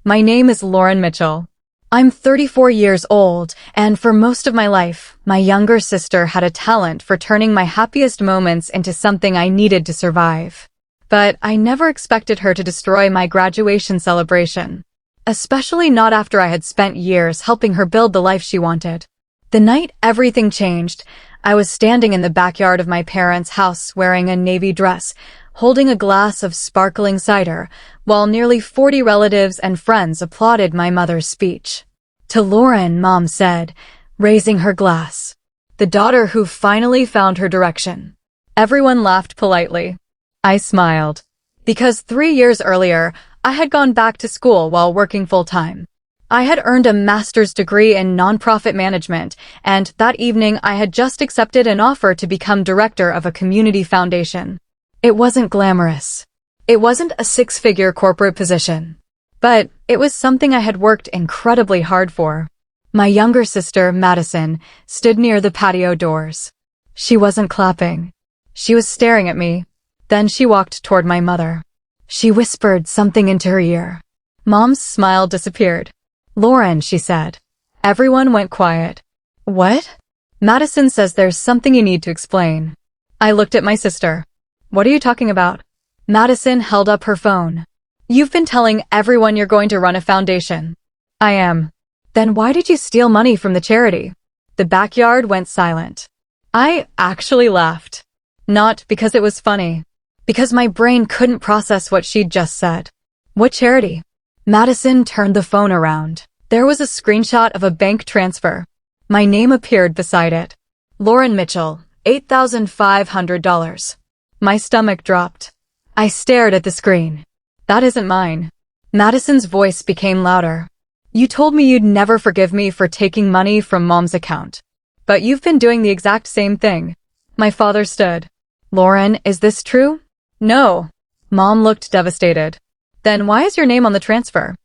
My name is Lauren Mitchell. I'm 34 years old, and for most of my life, my younger sister had a talent for turning my happiest moments into something I needed to survive. But I never expected her to destroy my graduation celebration, especially not after I had spent years helping her build the life she wanted. The night everything changed, I was standing in the backyard of my parents' house wearing a navy dress, holding a glass of sparkling cider, while nearly 40 relatives and friends applauded my mother's speech. To Lauren, Mom said, raising her glass. The daughter who finally found her direction. Everyone laughed politely. I smiled. Because 3 years earlier, I had gone back to school while working full-time. I had earned a master's degree in nonprofit management, and that evening I had just accepted an offer to become director of a community foundation. It wasn't glamorous. It wasn't a six-figure corporate position. But it was something I had worked incredibly hard for. My younger sister, Madison, stood near the patio doors. She wasn't clapping. She was staring at me. Then she walked toward my mother. She whispered something into her ear. Mom's smile disappeared. Lauren, she said. Everyone went quiet. What? Madison says there's something you need to explain. I looked at my sister. What are you talking about? Madison held up her phone. You've been telling everyone you're going to run a foundation. I am. Then why did you steal money from the charity? The backyard went silent. I actually laughed. Not because it was funny. Because my brain couldn't process what she'd just said. What charity? Madison turned the phone around. There was a screenshot of a bank transfer. My name appeared beside it. Lauren Mitchell, $8,500. My stomach dropped. I stared at the screen. That isn't mine. Madison's voice became louder. You told me you'd never forgive me for taking money from Mom's account. But you've been doing the exact same thing. My father stood. Lauren, is this true? No. Mom looked devastated. Then why is your name on the transfer?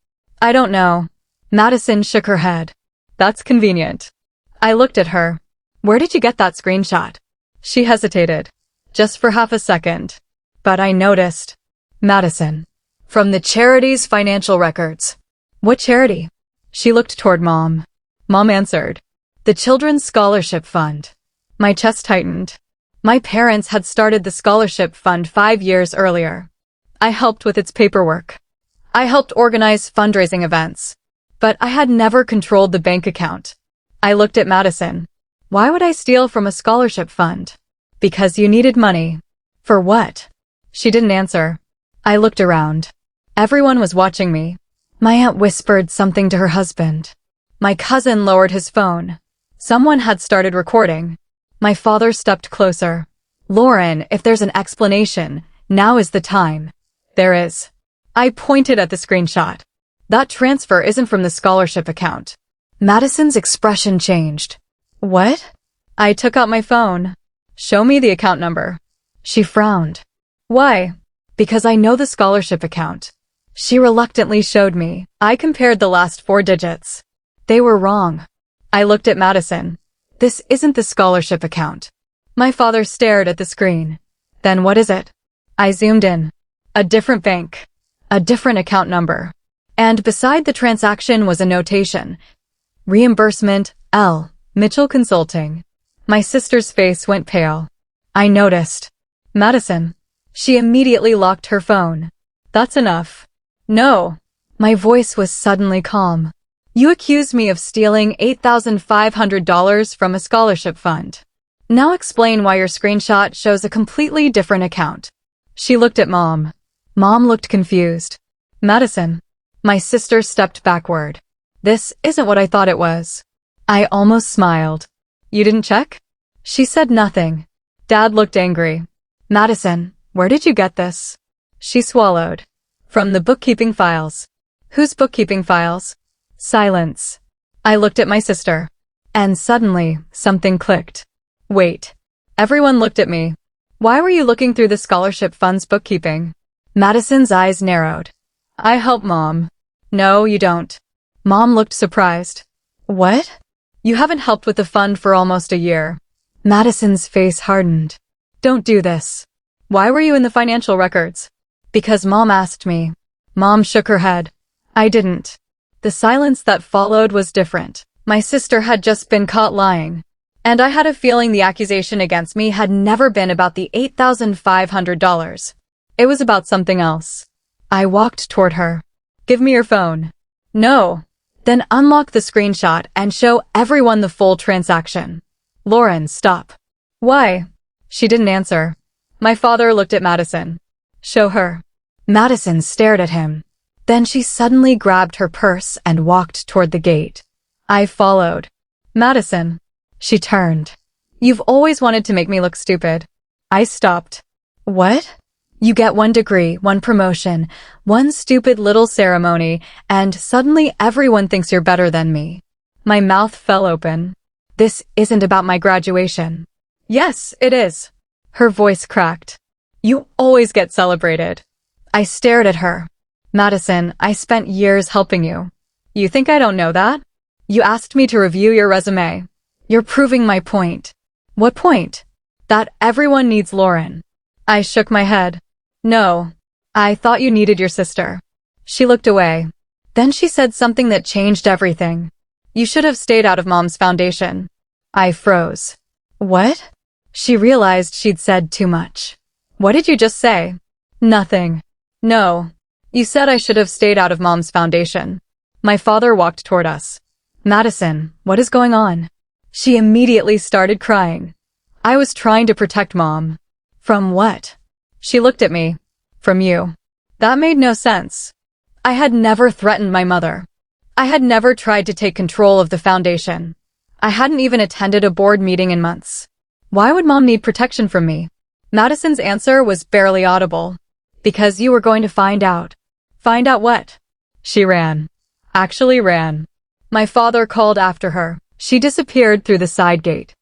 I don't know. Madison shook her head. That's convenient. I looked at her. Where did you get that screenshot? She hesitated. Just for half a second. But I noticed. Madison. From the charity's financial records. What charity? She looked toward Mom. Mom answered. The Children's Scholarship Fund. My chest tightened. My parents had started the scholarship fund 5 years earlier. I helped with its paperwork. I helped organize fundraising events. But I had never controlled the bank account. I looked at Madison. Why would I steal from a scholarship fund? Because you needed money. For what? She didn't answer. I looked around. Everyone was watching me. My aunt whispered something to her husband. My cousin lowered his phone. Someone had started recording. My father stepped closer. Lauren, if there's an explanation, now is the time. There is. I pointed at the screenshot. That transfer isn't from the scholarship account. Madison's expression changed. What? I took out my phone. Show me the account number. She frowned. Why? Because I know the scholarship account. She reluctantly showed me. I compared the last 4 digits. They were wrong. I looked at Madison. This isn't the scholarship account. My father stared at the screen. Then what is it? I zoomed in. A different bank. A different account number. And beside the transaction was a notation. Reimbursement, L. Mitchell Consulting. My sister's face went pale. I noticed. Madison. She immediately locked her phone. That's enough. No. My voice was suddenly calm. You accused me of stealing $8,500 from a scholarship fund. Now explain why your screenshot shows a completely different account. She looked at Mom. Mom looked confused. Madison. My sister stepped backward. This isn't what I thought it was. I almost smiled. You didn't check? She said nothing. Dad looked angry. Madison, where did you get this? She swallowed. From the bookkeeping files. Whose bookkeeping files? Silence. I looked at my sister. And suddenly, something clicked. Wait. Everyone looked at me. Why were you looking through the scholarship fund's bookkeeping? Madison's eyes narrowed. I help Mom. No, you don't. Mom looked surprised. What? You haven't helped with the fund for almost a year. Madison's face hardened. Don't do this. Why were you in the financial records? Because Mom asked me. Mom shook her head. I didn't. The silence that followed was different. My sister had just been caught lying. And I had a feeling the accusation against me had never been about the $8,500. It was about something else. I walked toward her. Give me your phone. No. Then unlock the screenshot and show everyone the full transaction. Lauren, stop. Why? She didn't answer. My father looked at Madison. Show her. Madison stared at him. Then she suddenly grabbed her purse and walked toward the gate. I followed. Madison. She turned. You've always wanted to make me look stupid. I stopped. What? You get 1 degree, 1 promotion, 1 stupid little ceremony, and suddenly everyone thinks you're better than me. My mouth fell open. This isn't about my graduation. Yes, it is. Her voice cracked. You always get celebrated. I stared at her. Madison, I spent years helping you. You think I don't know that? You asked me to review your resume. You're proving my point. What point? That everyone needs Lauren. I shook my head. No. I thought you needed your sister. She looked away. Then she said something that changed everything. You should have stayed out of Mom's foundation. I froze. What? She realized she'd said too much. What did you just say? Nothing. No. You said I should have stayed out of Mom's foundation. My father walked toward us. Madison, what is going on? She immediately started crying. I was trying to protect Mom. From what? She looked at me. From you. That made no sense. I had never threatened my mother. I had never tried to take control of the foundation. I hadn't even attended a board meeting in months. Why would Mom need protection from me? Madison's answer was barely audible. Because you were going to find out. Find out what? She ran. Actually ran. My father called after her. She disappeared through the side gate.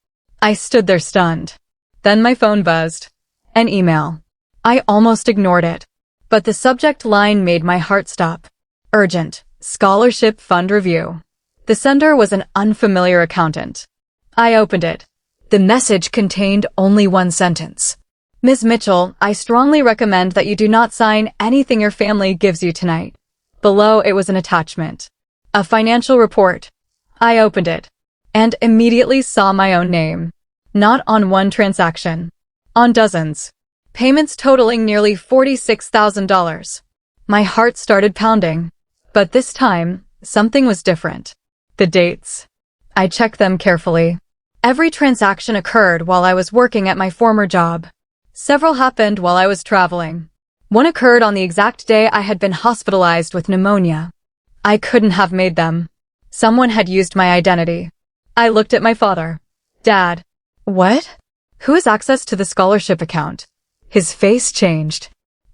I stood there stunned. Then my phone buzzed. An email. I almost ignored it. But the subject line made my heart stop. Urgent. Scholarship Fund Review. The sender was an unfamiliar accountant. I opened it. The message contained only 1 sentence. Ms. Mitchell, I strongly recommend that you do not sign anything your family gives you tonight. Below it was an attachment. A financial report. I opened it. And immediately saw my own name. Not on 1 transaction. On dozens. Payments totaling nearly $46,000. My heart started pounding. But this time, something was different. The dates. I checked them carefully. Every transaction occurred while I was working at my former job. Several happened while I was traveling. One occurred on the exact day I had been hospitalized with pneumonia. I couldn't have made them. Someone had used my identity. I looked at my father. Dad. What? Who has access to the scholarship account? His face changed.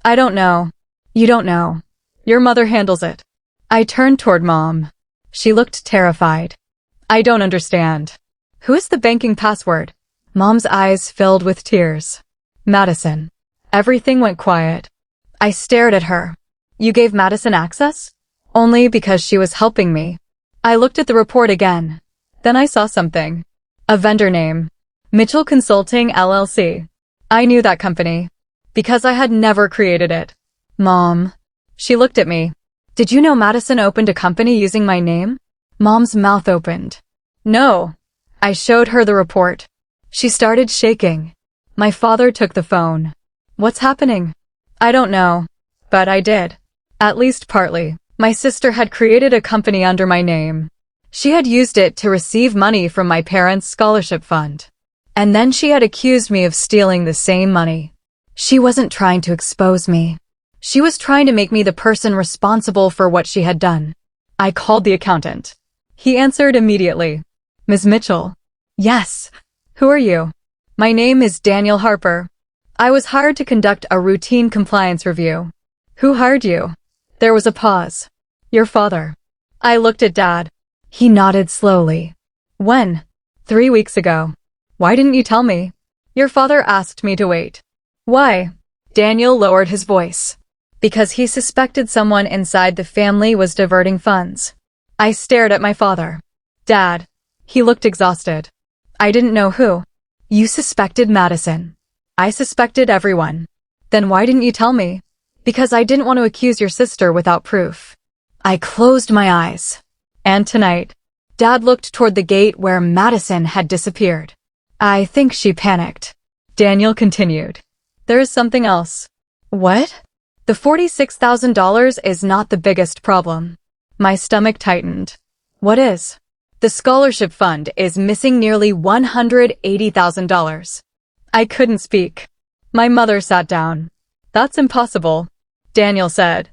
I don't know. You don't know. Your mother handles it. I turned toward Mom. She looked terrified. I don't understand. Who is the banking password? Mom's eyes filled with tears. Madison. Everything went quiet. I stared at her. You gave Madison access? Only because she was helping me. I looked at the report again. Then I saw something. A vendor name. Mitchell Consulting, LLC. I knew that company. Because I had never created it. Mom. She looked at me. Did you know Madison opened a company using my name? Mom's mouth opened. No. I showed her the report. She started shaking. My father took the phone. What's happening? I don't know. But I did. At least partly. My sister had created a company under my name. She had used it to receive money from my parents' scholarship fund. And then she had accused me of stealing the same money. She wasn't trying to expose me. She was trying to make me the person responsible for what she had done. I called the accountant. He answered immediately. Ms. Mitchell. Yes. Who are you? My name is Daniel Harper. I was hired to conduct a routine compliance review. Who hired you? There was a pause. Your father. I looked at Dad. He nodded slowly. When? 3 weeks ago. Why didn't you tell me? Your father asked me to wait. Why? Daniel lowered his voice. Because he suspected someone inside the family was diverting funds. I stared at my father. Dad. He looked exhausted. I didn't know who. You suspected Madison. I suspected everyone. Then why didn't you tell me? Because I didn't want to accuse your sister without proof. I closed my eyes. And tonight, Dad looked toward the gate where Madison had disappeared. I think she panicked. Daniel continued. There is something else. What? The $46,000 is not the biggest problem. My stomach tightened. What is? The scholarship fund is missing nearly $180,000. I couldn't speak. My mother sat down. That's impossible, Daniel said.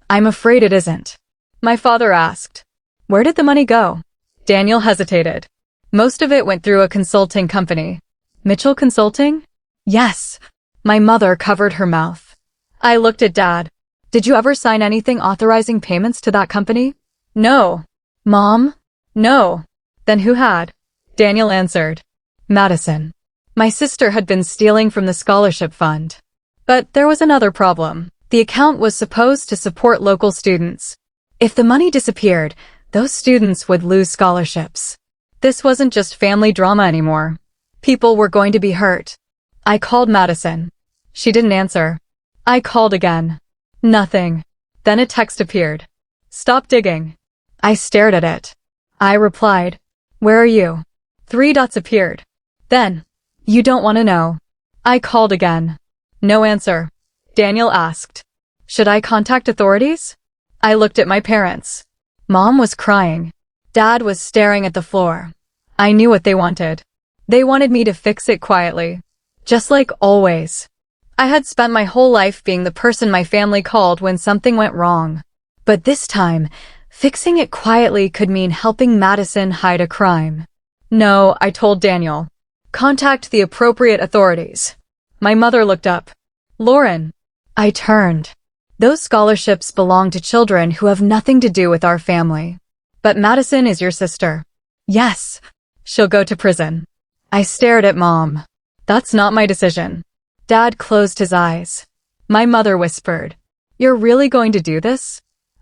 I'm afraid it isn't. My father asked. Where did the money go? Daniel hesitated. Most of it went through a consulting company. Mitchell Consulting? Yes. My mother covered her mouth. I looked at Dad. Did you ever sign anything authorizing payments to that company? No. Mom? No. Then who had? Daniel answered. Madison. My sister had been stealing from the scholarship fund. But there was another problem. The account was supposed to support local students. If the money disappeared, those students would lose scholarships. This wasn't just family drama anymore. People were going to be hurt. I called Madison. She didn't answer. I called again. Nothing. Then a text appeared. Stop digging. I stared at it. I replied, Where are you? 3 dots appeared. Then, you don't want to know. I called again. No answer. Daniel asked, Should I contact authorities? I looked at my parents. Mom was crying. Dad was staring at the floor. I knew what they wanted. They wanted me to fix it quietly. Just like always. I had spent my whole life being the person my family called when something went wrong. But this time, fixing it quietly could mean helping Madison hide a crime. No, I told Daniel. Contact the appropriate authorities. My mother looked up. Lauren. I turned. Those scholarships belong to children who have nothing to do with our family. But Madison is your sister. Yes. She'll go to prison. I stared at Mom. That's not my decision. Dad closed his eyes. My mother whispered, You're really going to do this?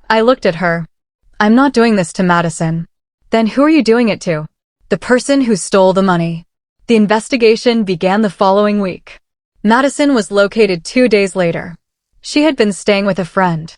I looked at her. I'm not doing this to Madison. Then who are you doing it to? The person who stole the money. The investigation began the following week. Madison was located 2 days later. She had been staying with a friend.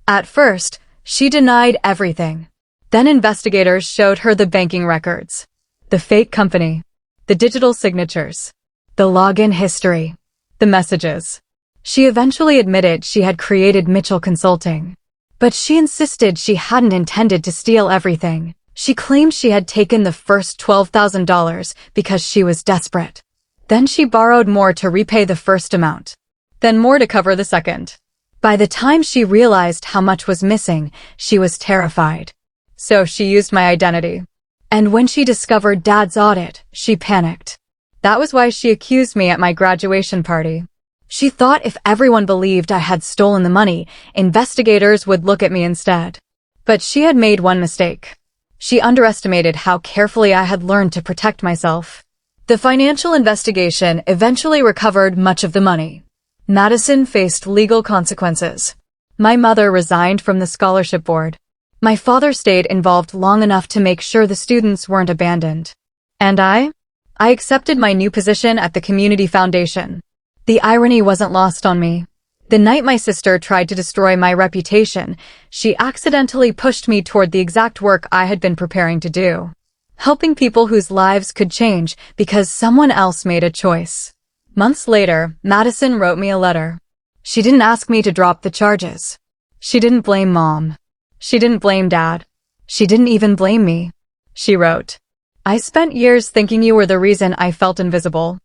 At first, she denied everything. Then investigators showed her the banking records, the fake company, the digital signatures, the login history, the messages. She eventually admitted she had created Mitchell Consulting. But she insisted she hadn't intended to steal everything. She claimed she had taken the first $12,000 because she was desperate. Then she borrowed more to repay the first amount. Then more to cover the second. By the time she realized how much was missing, she was terrified. So she used my identity. And when she discovered Dad's audit, she panicked. That was why she accused me at my graduation party. She thought if everyone believed I had stolen the money, investigators would look at me instead. But she had made one mistake. She underestimated how carefully I had learned to protect myself. The financial investigation eventually recovered much of the money. Madison faced legal consequences. My mother resigned from the scholarship board. My father stayed involved long enough to make sure the students weren't abandoned. And I accepted my new position at the community foundation. The irony wasn't lost on me. The night my sister tried to destroy my reputation, she accidentally pushed me toward the exact work I had been preparing to do. Helping people whose lives could change because someone else made a choice. Months later, Madison wrote me a letter. She didn't ask me to drop the charges. She didn't blame Mom. She didn't blame Dad. She didn't even blame me. She wrote, I spent years thinking you were the reason I felt invisible.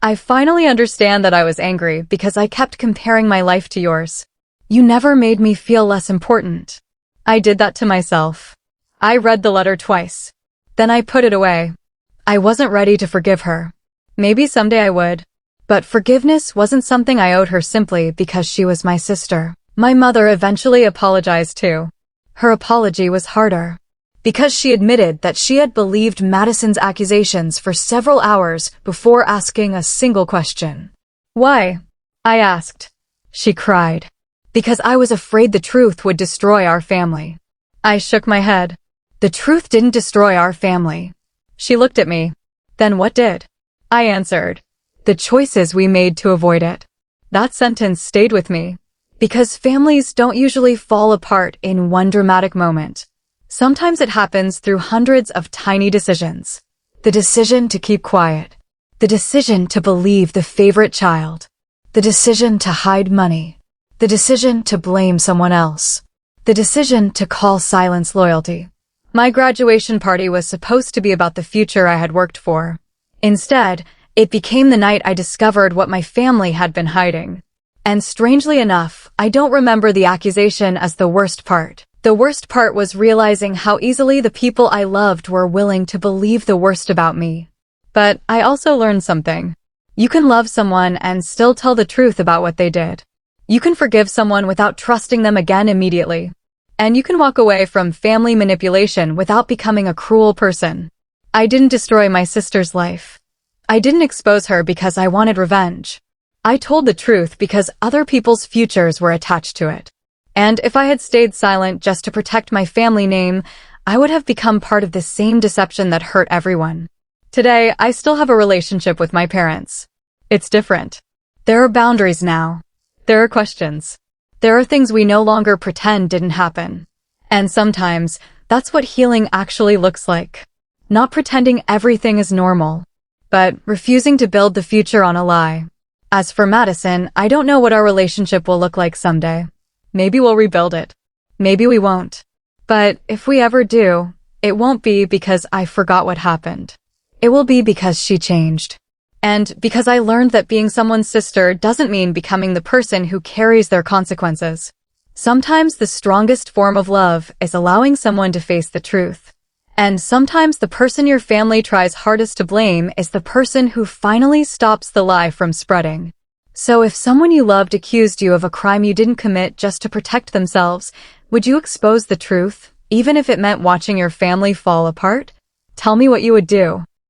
I finally understand that I was angry because I kept comparing my life to yours. You never made me feel less important. I did that to myself. I read the letter twice. Then I put it away. I wasn't ready to forgive her. Maybe someday I would. But forgiveness wasn't something I owed her simply because she was my sister. My mother eventually apologized too. Her apology was harder. Because she admitted that she had believed Madison's accusations for several hours before asking a single question. Why? I asked. She cried. Because I was afraid the truth would destroy our family. I shook my head. The truth didn't destroy our family. She looked at me. Then what did? I answered. The choices we made to avoid it. That sentence stayed with me. Because families don't usually fall apart in one dramatic moment. Sometimes it happens through hundreds of tiny decisions. The decision to keep quiet. The decision to believe the favorite child. The decision to hide money. The decision to blame someone else. The decision to call silence loyalty. My graduation party was supposed to be about the future I had worked for. Instead, it became the night I discovered what my family had been hiding. And strangely enough, I don't remember the accusation as the worst part. The worst part was realizing how easily the people I loved were willing to believe the worst about me. But I also learned something. You can love someone and still tell the truth about what they did. You can forgive someone without trusting them again immediately. And you can walk away from family manipulation without becoming a cruel person. I didn't destroy my sister's life. I didn't expose her because I wanted revenge. I told the truth because other people's futures were attached to it. And if I had stayed silent just to protect my family name, I would have become part of the same deception that hurt everyone. Today, I still have a relationship with my parents. It's different. There are boundaries now. There are questions. There are things we no longer pretend didn't happen. And sometimes, that's what healing actually looks like. Not pretending everything is normal, but refusing to build the future on a lie. As for Madison, I don't know what our relationship will look like someday. Maybe we'll rebuild it. Maybe we won't. But if we ever do, it won't be because I forgot what happened. It will be because she changed. And because I learned that being someone's sister doesn't mean becoming the person who carries their consequences. Sometimes the strongest form of love is allowing someone to face the truth. And sometimes the person your family tries hardest to blame is the person who finally stops the lie from spreading. So if someone you loved accused you of a crime you didn't commit just to protect themselves, would you expose the truth, even if it meant watching your family fall apart? Tell me what you would do.